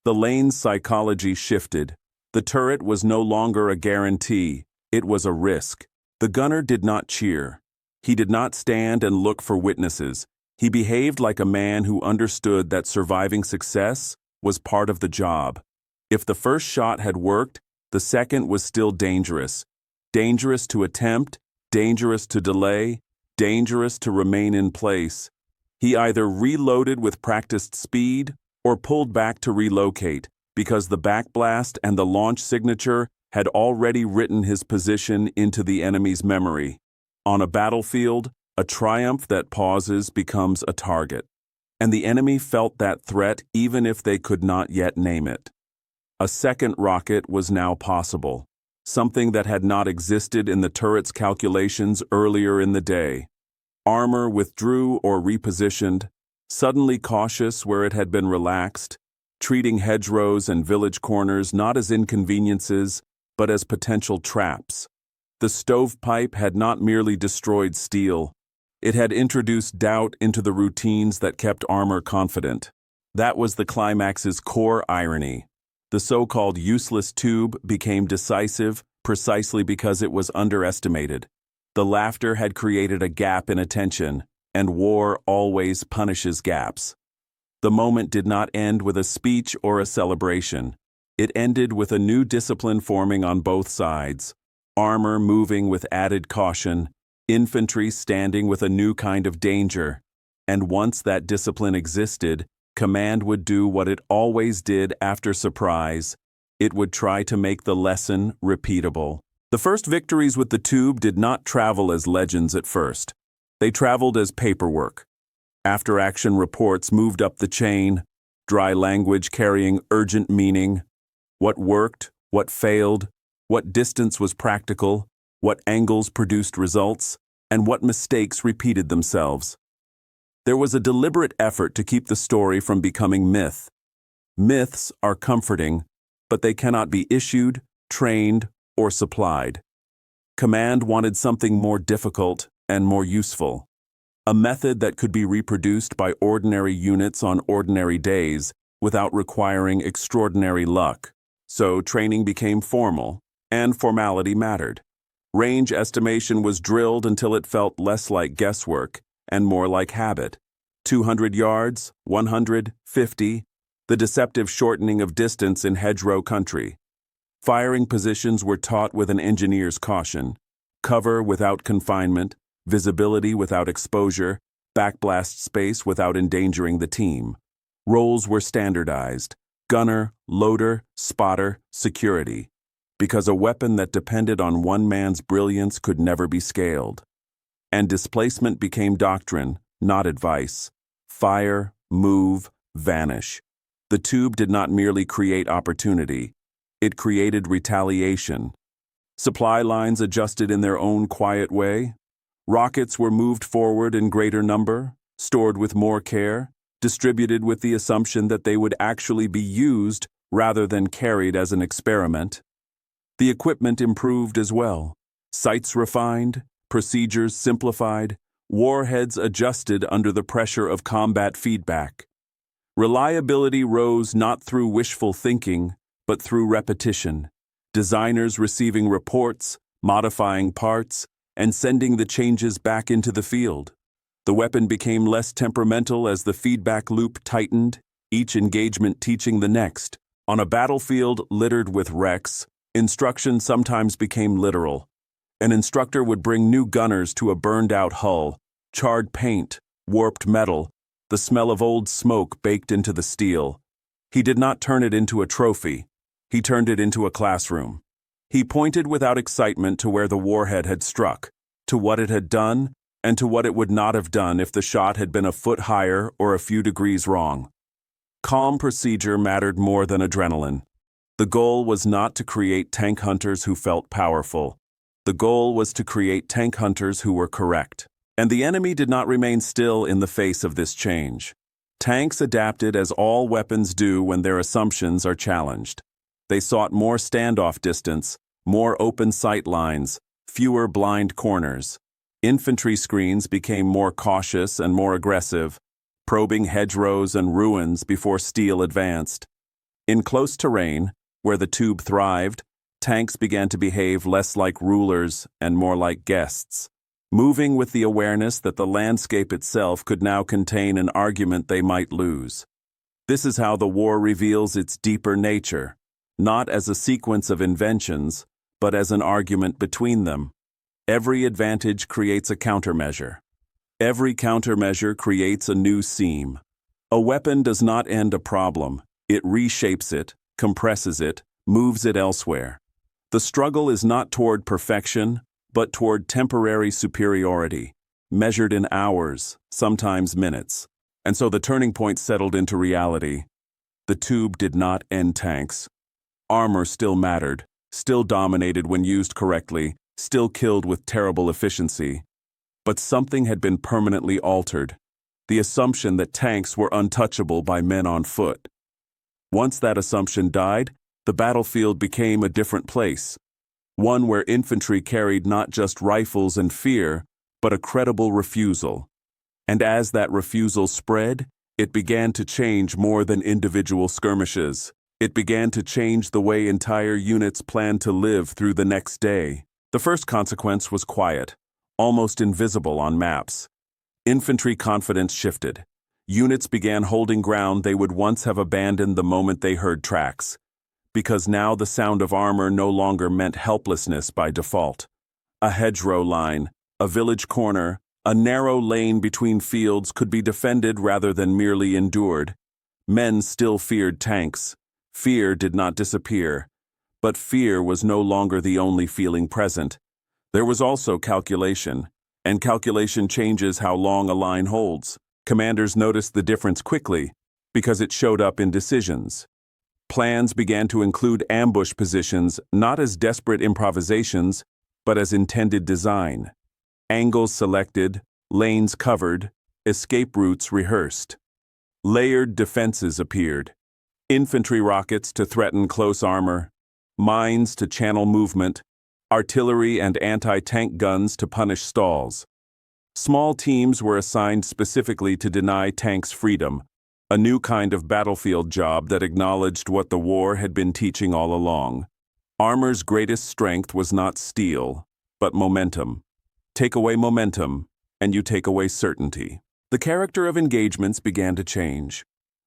S1: The lane's psychology shifted. The turret was no longer a guarantee, it was a risk. The gunner did not cheer. He did not stand and look for witnesses. He behaved like a man who understood that surviving success was part of the job. If the first shot had worked, the second was still dangerous. Dangerous to attempt, dangerous to delay, dangerous to remain in place. He either reloaded with practiced speed or pulled back to relocate, because the backblast and the launch signature had already written his position into the enemy's memory. On a battlefield, a triumph that pauses becomes a target, and the enemy felt that threat even if they could not yet name it. A second rocket was now possible, something that had not existed in the turret's calculations earlier in the day. Armor withdrew or repositioned, suddenly cautious where it had been relaxed, treating hedgerows and village corners not as inconveniences, but as potential traps. The stovepipe had not merely destroyed steel, it had introduced doubt into the routines that kept armor confident. That was the climax's core irony. The so-called useless tube became decisive precisely because it was underestimated. The laughter had created a gap in attention, and war always punishes gaps. The moment did not end with a speech or a celebration. It ended with a new discipline forming on both sides. Armor moving with added caution, infantry standing with a new kind of danger. And once that discipline existed, command would do what it always did after surprise. It would try to make the lesson repeatable. The first victories with the tube did not travel as legends at first. They traveled as paperwork. After-action reports moved up the chain, dry language carrying urgent meaning. What worked, what failed, what distance was practical, what angles produced results, and what mistakes repeated themselves. There was a deliberate effort to keep the story from becoming myth. Myths are comforting, but they cannot be issued, trained, or supplied. Command wanted something more difficult and more useful. A method that could be reproduced by ordinary units on ordinary days without requiring extraordinary luck. So training became formal, and formality mattered. Range estimation was drilled until it felt less like guesswork and more like habit. 200 yards, 150, the deceptive shortening of distance in hedgerow country. Firing positions were taught with an engineer's caution. Cover without confinement, visibility without exposure, backblast space without endangering the team. Roles were standardized: gunner, loader, spotter, security. Because a weapon that depended on one man's brilliance could never be scaled. And displacement became doctrine, not advice. Fire, move, vanish. The tube did not merely create opportunity. It created retaliation. Supply lines adjusted in their own quiet way. Rockets were moved forward in greater number, stored with more care, distributed with the assumption that they would actually be used rather than carried as an experiment. The equipment improved as well. Sights refined, procedures simplified, warheads adjusted under the pressure of combat feedback. Reliability rose not through wishful thinking, but through repetition. Designers receiving reports, modifying parts, and sending the changes back into the field. The weapon became less temperamental as the feedback loop tightened, each engagement teaching the next. On a battlefield littered with wrecks, instruction sometimes became literal. An instructor would bring new gunners to a burned-out hull, charred paint, warped metal, the smell of old smoke baked into the steel. He did not turn it into a trophy. He turned it into a classroom. He pointed without excitement to where the warhead had struck, to what it had done, and to what it would not have done if the shot had been a foot higher or a few degrees wrong. Calm procedure mattered more than adrenaline. The goal was not to create tank hunters who felt powerful. The goal was to create tank hunters who were correct. And the enemy did not remain still in the face of this change. Tanks adapted as all weapons do when their assumptions are challenged. They sought more standoff distance, more open sight lines, fewer blind corners. Infantry screens became more cautious and more aggressive, probing hedgerows and ruins before steel advanced. In close terrain, where the tube thrived, tanks began to behave less like rulers and more like guests, moving with the awareness that the landscape itself could now contain an argument they might lose. This is how the war reveals its deeper nature, not as a sequence of inventions, but as an argument between them. Every advantage creates a countermeasure. Every countermeasure creates a new seam. A weapon does not end a problem. It reshapes it, compresses it, moves it elsewhere. The struggle is not toward perfection, but toward temporary superiority, measured in hours, sometimes minutes. And so the turning point settled into reality. The tube did not end tanks. Armor still mattered, still dominated when used correctly, still killed with terrible efficiency. But something had been permanently altered, the assumption that tanks were untouchable by men on foot. Once that assumption died, the battlefield became a different place, one where infantry carried not just rifles and fear, but a credible refusal. And as that refusal spread, it began to change more than individual skirmishes. It began to change the way entire units planned to live through the next day. The first consequence was quiet, almost invisible on maps. Infantry confidence shifted. Units began holding ground they would once have abandoned the moment they heard tracks, because now the sound of armor no longer meant helplessness by default. A hedgerow line, a village corner, a narrow lane between fields could be defended rather than merely endured. Men still feared tanks. Fear did not disappear, but fear was no longer the only feeling present. There was also calculation, and calculation changes how long a line holds. Commanders noticed the difference quickly, because it showed up in decisions. Plans began to include ambush positions not as desperate improvisations, but as intended design. Angles selected, lanes covered, escape routes rehearsed. Layered defenses appeared. Infantry rockets to threaten close armor, mines to channel movement, artillery and anti-tank guns to punish stalls. Small teams were assigned specifically to deny tanks freedom, a new kind of battlefield job that acknowledged what the war had been teaching all along. Armor's greatest strength was not steel, but momentum. Take away momentum, and you take away certainty. The character of engagements began to change.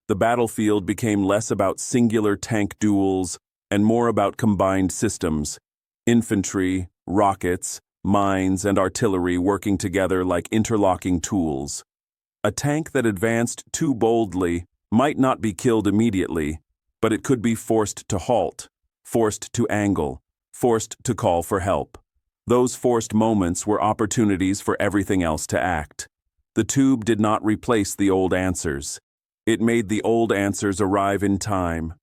S1: The battlefield became less about singular tank duels and more about combined systems, infantry, rockets, mines, and artillery working together like interlocking tools. A tank that advanced too boldly might not be killed immediately, but it could be forced to halt, forced to angle, forced to call for help. Those forced moments were opportunities for everything else to act. The tube did not replace the old answers. It made the old answers arrive in time.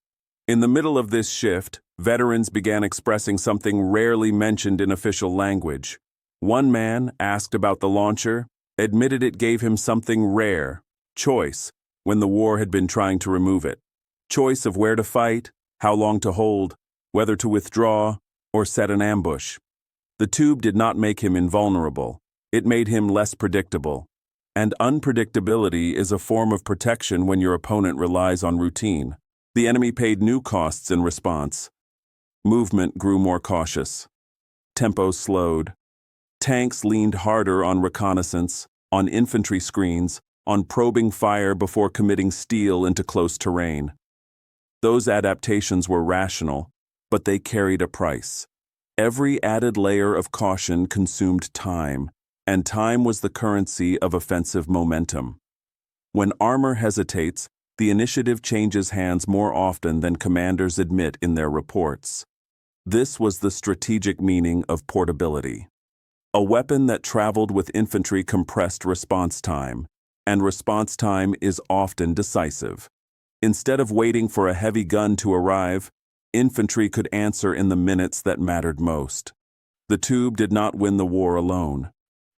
S1: In the middle of this shift, veterans began expressing something rarely mentioned in official language. One man, asked about the launcher, admitted it gave him something rare, choice, when the war had been trying to remove it. Choice of where to fight, how long to hold, whether to withdraw, or set an ambush. The tube did not make him invulnerable. It made him less predictable. And unpredictability is a form of protection when your opponent relies on routine. The enemy paid new costs in response. Movement grew more cautious. Tempo slowed. Tanks leaned harder on reconnaissance, on infantry screens, on probing fire before committing steel into close terrain. Those adaptations were rational, but they carried a price. Every added layer of caution consumed time, and time was the currency of offensive momentum. When armor hesitates, the initiative changes hands more often than commanders admit in their reports. This was the strategic meaning of portability. A weapon that traveled with infantry compressed response time, and response time is often decisive. Instead of waiting for a heavy gun to arrive, infantry could answer in the minutes that mattered most. The tube did not win the war alone,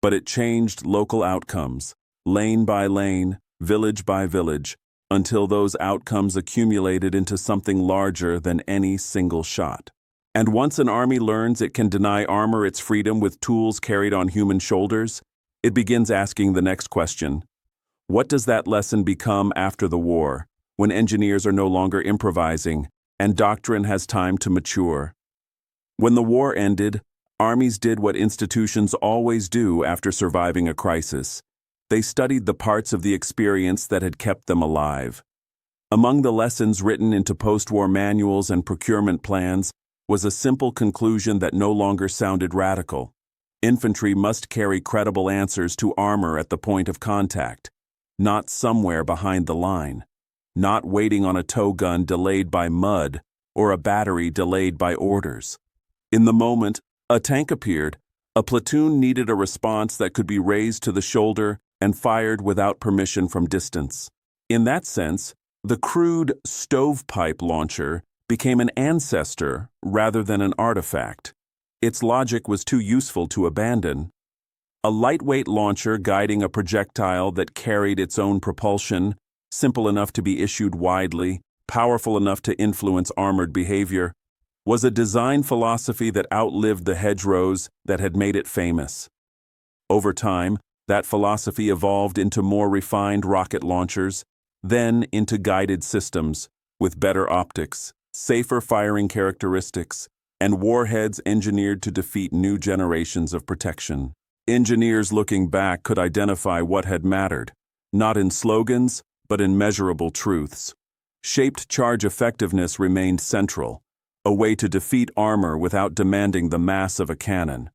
S1: but it changed local outcomes, lane by lane, village by village, until those outcomes accumulated into something larger than any single shot. And once an army learns it can deny armor its freedom with tools carried on human shoulders, it begins asking the next question. What does that lesson become after the war, when engineers are no longer improvising, and doctrine has time to mature? When the war ended, armies did what institutions always do after surviving a crisis. They studied the parts of the experience that had kept them alive. Among the lessons written into post-war manuals and procurement plans was a simple conclusion that no longer sounded radical. Infantry must carry credible answers to armor at the point of contact, not somewhere behind the line, not waiting on a tow gun delayed by mud or a battery delayed by orders. In the moment, a tank appeared. A platoon needed a response that could be raised to the shoulder and fired without permission from distance. In that sense, the crude stovepipe launcher became an ancestor rather than an artifact. Its logic was too useful to abandon. A lightweight launcher guiding a projectile that carried its own propulsion, simple enough to be issued widely, powerful enough to influence armored behavior, was a design philosophy that outlived the hedgerows that had made it famous. Over time, that philosophy evolved into more refined rocket launchers, then into guided systems with better optics, safer firing characteristics, and warheads engineered to defeat new generations of protection. Engineers looking back could identify what had mattered, not in slogans, but in measurable truths. Shaped charge effectiveness remained central, a way to defeat armor without demanding the mass of a cannon.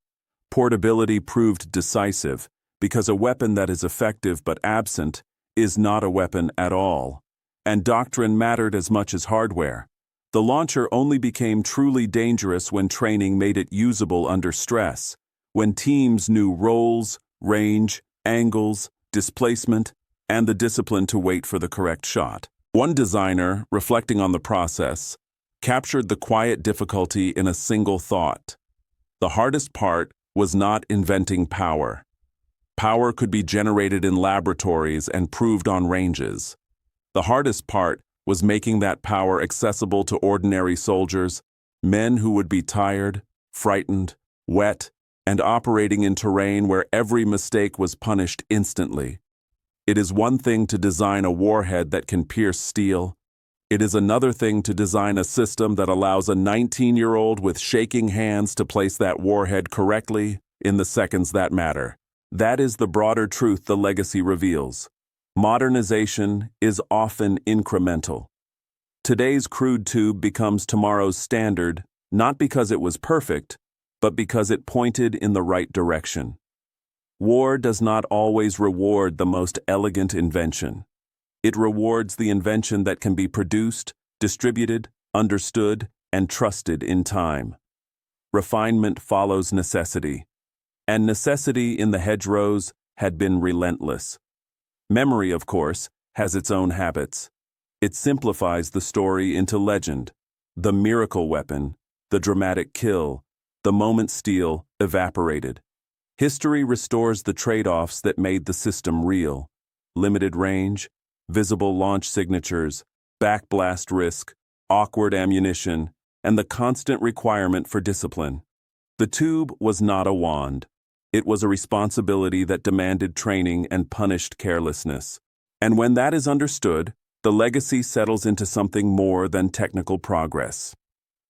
S1: Portability proved decisive, because a weapon that is effective but absent is not a weapon at all. And doctrine mattered as much as hardware. The launcher only became truly dangerous when training made it usable under stress, when teams knew roles, range, angles, displacement, and the discipline to wait for the correct shot. One designer, reflecting on the process, captured the quiet difficulty in a single thought. The hardest part was not inventing power. Power could be generated in laboratories and proved on ranges. The hardest part was making that power accessible to ordinary soldiers, men who would be tired, frightened, wet, and operating in terrain where every mistake was punished instantly. It is one thing to design a warhead that can pierce steel. It is another thing to design a system that allows a 19-year-old with shaking hands to place that warhead correctly in the seconds that matter. That is the broader truth the legacy reveals. Modernization is often incremental. Today's crude tube becomes tomorrow's standard, not because it was perfect, but because it pointed in the right direction. War does not always reward the most elegant invention. It rewards the invention that can be produced, distributed, understood, and trusted in time. Refinement follows necessity, and necessity in the hedgerows had been relentless. Memory, of course, has its own habits. It simplifies the story into legend. The miracle weapon, the dramatic kill, the moment steel evaporated. History restores the trade-offs that made the system real: limited range, visible launch signatures, backblast risk, awkward ammunition, and the constant requirement for discipline. The tube was not a wand. It was a responsibility that demanded training and punished carelessness. And when that is understood, the legacy settles into something more than technical progress.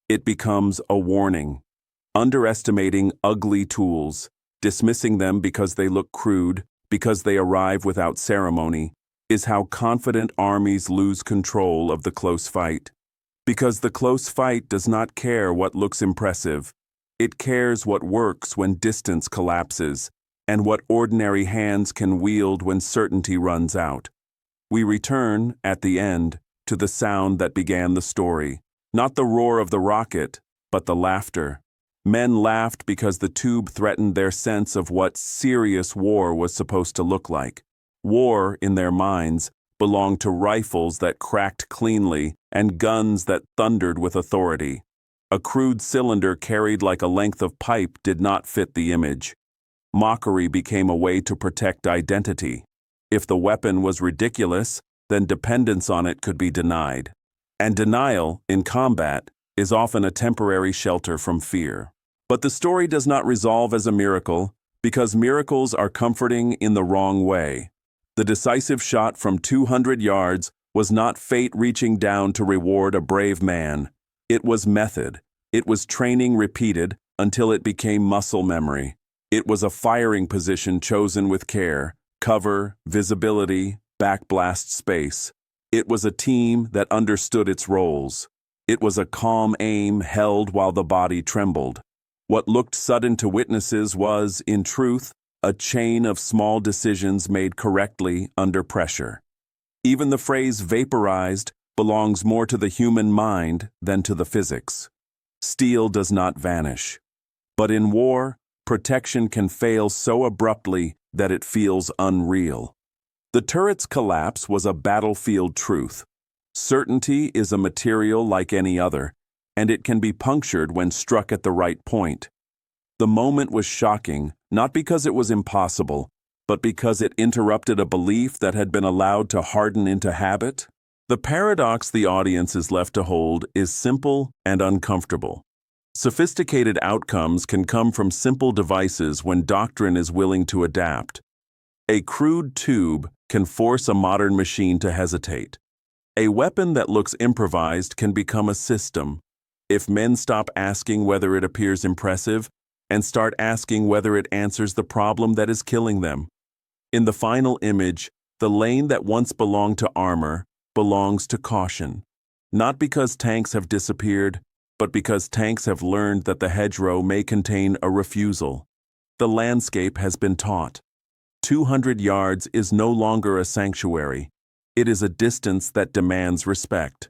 S1: It becomes a warning. Underestimating ugly tools, dismissing them because they look crude, because they arrive without ceremony, is how confident armies lose control of the close fight. Because the close fight does not care what looks impressive. It cares what works when distance collapses, and what ordinary hands can wield when certainty runs out. We return, at the end, to the sound that began the story. Not the roar of the rocket, but the laughter. Men laughed because the tube threatened their sense of what serious war was supposed to look like. War, in their minds, belonged to rifles that cracked cleanly and guns that thundered with authority. A crude cylinder carried like a length of pipe did not fit the image. Mockery became a way to protect identity. If the weapon was ridiculous, then dependence on it could be denied. And denial, in combat, is often a temporary shelter from fear. But the story does not resolve as a miracle, because miracles are comforting in the wrong way. The decisive shot from 200 yards was not fate reaching down to reward a brave man. It was method. It was training repeated until it became muscle memory. It was a firing position chosen with care, cover, visibility, backblast space. It was a team that understood its roles. It was a calm aim held while the body trembled. What looked sudden to witnesses was, in truth, a chain of small decisions made correctly under pressure. Even the phrase vaporized belongs more to the human mind than to the physics. Steel does not vanish. But in war, protection can fail so abruptly that it feels unreal. The turret's collapse was a battlefield truth. Certainty is a material like any other, and it can be punctured when struck at the right point. The moment was shocking, not because it was impossible, but because it interrupted a belief that had been allowed to harden into habit. The paradox the audience is left to hold is simple and uncomfortable. Sophisticated outcomes can come from simple devices when doctrine is willing to adapt. A crude tube can force a modern machine to hesitate. A weapon that looks improvised can become a system. If men stop asking whether it appears impressive and start asking whether it answers the problem that is killing them. In the final image, the lane that once belonged to armor belongs to caution. Not because tanks have disappeared, but because tanks have learned that the hedgerow may contain a refusal. The landscape has been taught. 200 yards is no longer a sanctuary. It is a distance that demands respect.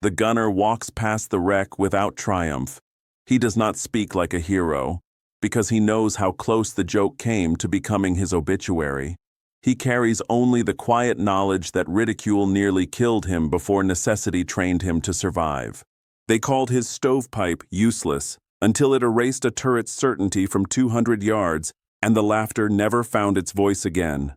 S1: The gunner walks past the wreck without triumph. He does not speak like a hero, because he knows how close the joke came to becoming his obituary. He carries only the quiet knowledge that ridicule nearly killed him before necessity trained him to survive. They called his stovepipe useless until it erased a turret's certainty from 200 yards, and the laughter never found its voice again.